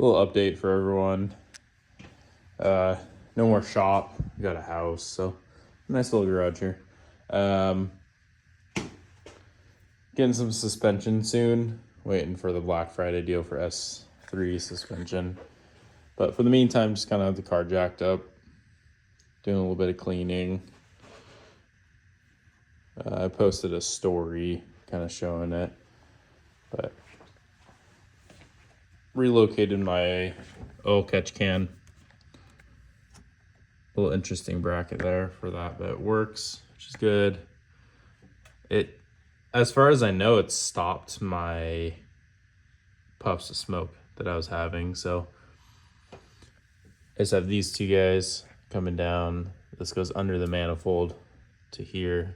little update for everyone. No more shop. We got a house, so nice little garage here. Getting some suspension soon. Waiting for the Black Friday deal for S3 suspension. But for the meantime, just kind of have the car jacked up. Doing a little bit of cleaning. I posted a story kind of showing it. But relocated my oil catch can. A little interesting bracket there for that, but it works, which is good. It, as far as I know, it stopped my puffs of smoke that I was having. So I just have these two guys coming down. This goes under the manifold to here,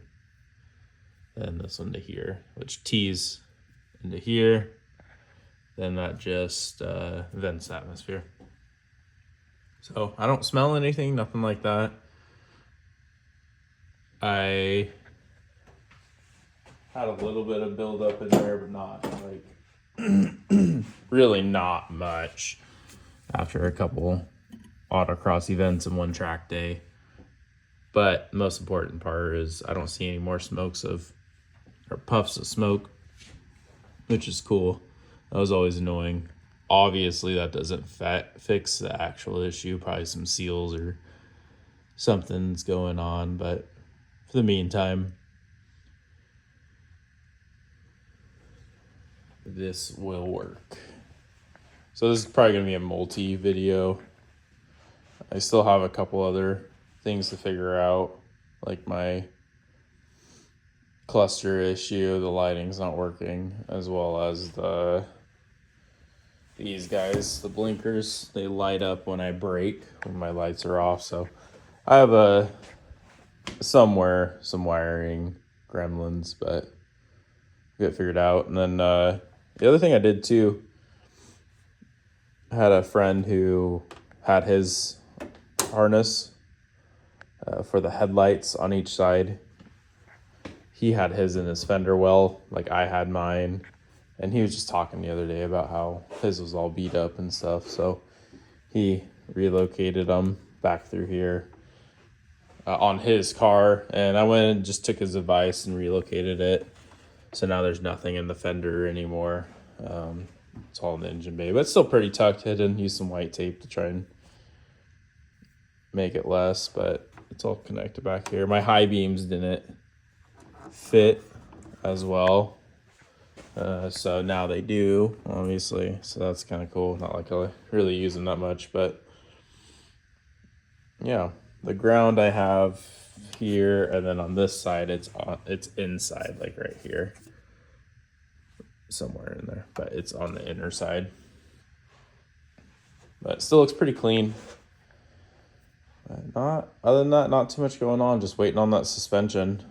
and this one to here, which tees into here. Then that just vents the atmosphere. So I don't smell anything, nothing like that. I had a little bit of buildup in there, but not like really not much after a couple autocross events and one track day. But the most important part is I don't see any more puffs of smoke, which is cool. That was always annoying. Obviously, that doesn't fix the actual issue. Probably some seals or something's going on, but for the meantime, this will work. So this is probably going to be a multi-video. I still have a couple other things to figure out, like my cluster issue, the lighting's not working, as well as these guys, the blinkers, they light up when I brake, when my lights are off. So I have some wiring gremlins, but get figured out. And then the other thing I did too, I had a friend who had his harness for the headlights on each side. He had his in his fender well, like I had mine. And he was just talking the other day about how his was all beat up and stuff. So he relocated them back through here on his car. And I went and just took his advice and relocated it. So now there's nothing in the fender anymore. It's all in the engine bay. But it's still pretty tucked hidden. Use some white tape to try and make it less. But it's all connected back here. My high beams didn't fit as well. So now they do, obviously, so that's kind of cool. Not like I really use them that much, but yeah, the ground I have here, and then on this side it's inside, like right here, somewhere in there, but it's on the inner side. But it still looks pretty clean. Other than that, not too much going on. Just waiting on that suspension.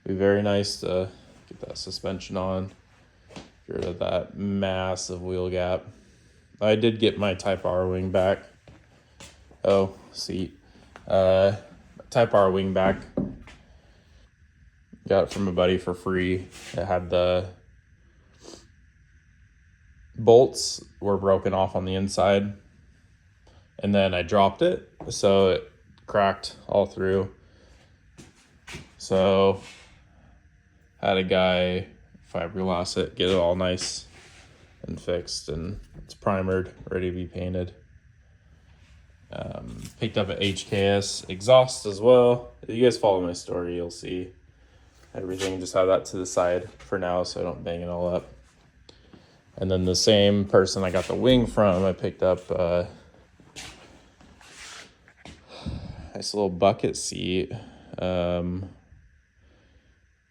Be very nice to get that suspension on. Get rid of that massive wheel gap. I did get my Type R wing back. Oh, seat. Type R wing back. Got it from a buddy for free. It had the bolts were broken off on the inside. And then I dropped it, so it cracked all through. So had a guy fiberglass it, get it all nice and fixed, and it's primered, ready to be painted. Picked up an HKS exhaust as well. If you guys follow my story, you'll see everything. Just have that to the side for now so I don't bang it all up. And then the same person I got the wing from, I picked up a nice little bucket seat.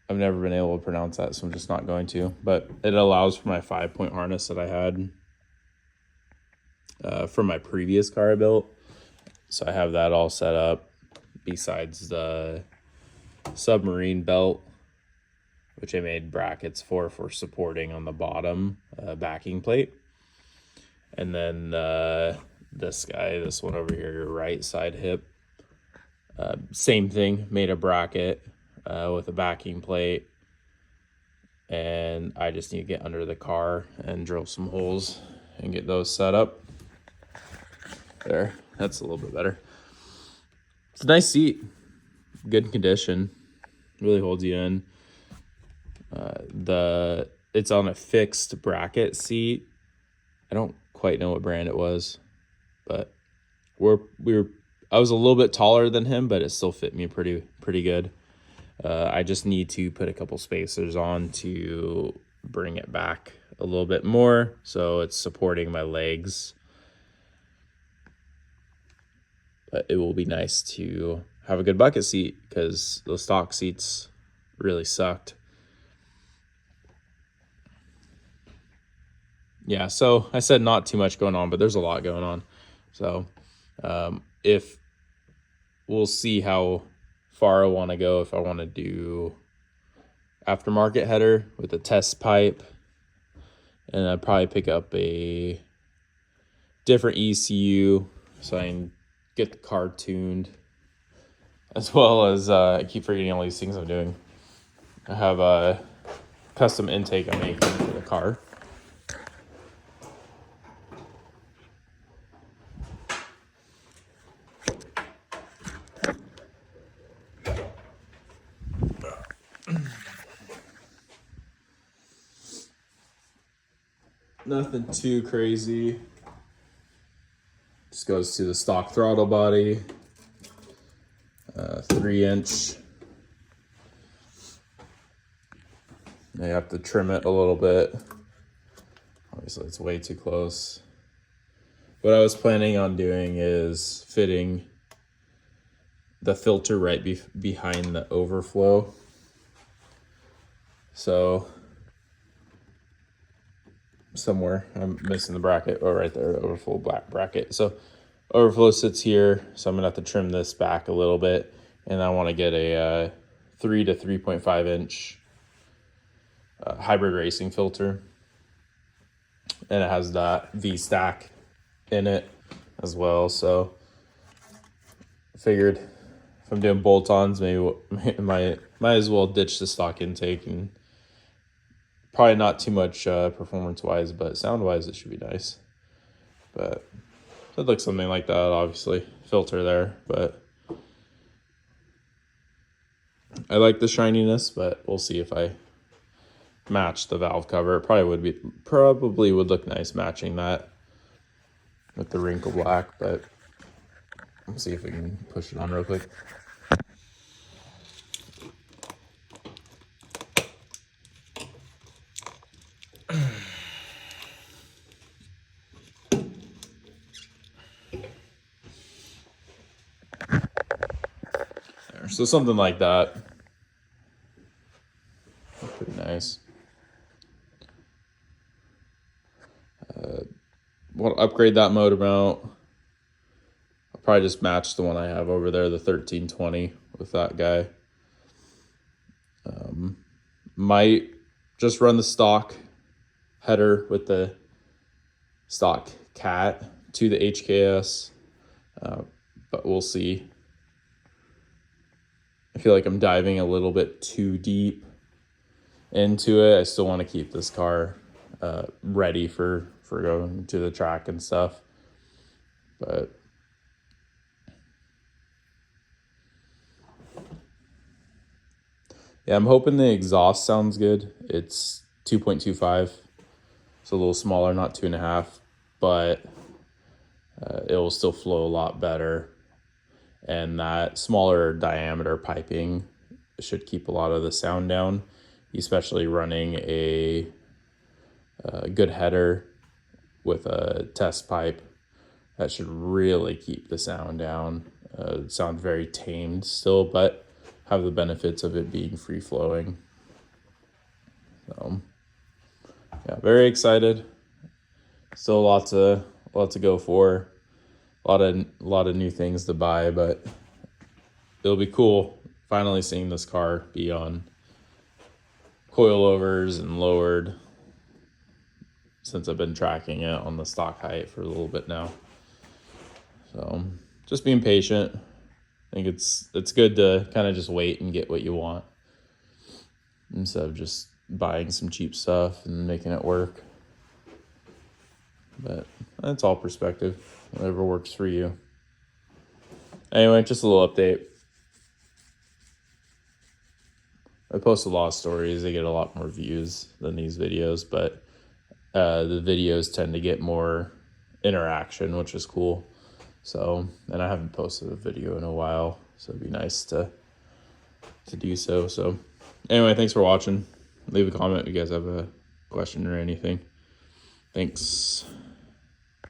I've never been able to pronounce that, so I'm just not going to. But it allows for my 5-point harness that I had from my previous car I built. So I have that all set up besides the submarine belt, which I made brackets for supporting on the bottom backing plate. And then this one over here, your right side hip, same thing, made a bracket with a backing plate, and I just need to get under the car and drill some holes and get those set up. There, that's a little bit better. It's a nice seat, good condition, really holds you in. It's on a fixed bracket seat. I don't quite know what brand it was, but I was a little bit taller than him, but it still fit me pretty good. I just need to put a couple spacers on to bring it back a little bit more so it's supporting my legs. But it will be nice to have a good bucket seat because those stock seats really sucked. Yeah, so I said not too much going on, but there's a lot going on. So if we'll see how far I want to go, if I want to do aftermarket header with a test pipe, and I'd probably pick up a different ECU so I can get the car tuned, as well as I keep forgetting all these things I'm doing. I have a custom intake I'm making for the car. Nothing too crazy. Just goes to the stock throttle body, 3-inch. Now you have to trim it a little bit. Obviously, it's way too close. What I was planning on doing is fitting the filter right behind the overflow. So somewhere I'm missing the bracket. Oh, right there, the overflow black bracket. So overflow sits here, so I'm gonna have to trim this back a little bit, and I want to get a 3 to 3.5 inch hybrid racing filter, and it has that V-stack in it as well. So I figured if I'm doing bolt-ons, maybe might as well ditch the stock intake, and probably not too much performance-wise, but sound-wise it should be nice. But I'd like something like that, obviously. Filter there, but I like the shininess, but we'll see if I match the valve cover. It probably would look nice matching that with the wrinkle black, but let's see if we can push it on real quick. So something like that. Pretty nice. Want to upgrade that motor mount. I'll probably just match the one I have over there, the 1320, with that guy. Might just run the stock header with the stock cat to the HKS, but we'll see. I feel like I'm diving a little bit too deep into it. I still want to keep this car ready for going to the track and stuff. But yeah, I'm hoping the exhaust sounds good. It's 2.25. It's a little smaller, not 2.5, but it will still flow a lot better. And that smaller diameter piping should keep a lot of the sound down, especially running a good header with a test pipe. That should really keep the sound down. Sound very tamed still, but have the benefits of it being free flowing. So yeah, very excited. Still lots to go for. A lot of new things to buy, but it'll be cool finally seeing this car be on coilovers and lowered, since I've been tracking it on the stock height for a little bit now. So just being patient. I think it's good to kind of just wait and get what you want instead of just buying some cheap stuff and making it work. But that's all perspective. Whatever works for you. Anyway, just a little update. I post a lot of stories. They get a lot more views than these videos, but the videos tend to get more interaction, which is cool. So, and I haven't posted a video in a while, so it'd be nice to do so. So, anyway, thanks for watching. Leave a comment if you guys have a question or anything. Thanks.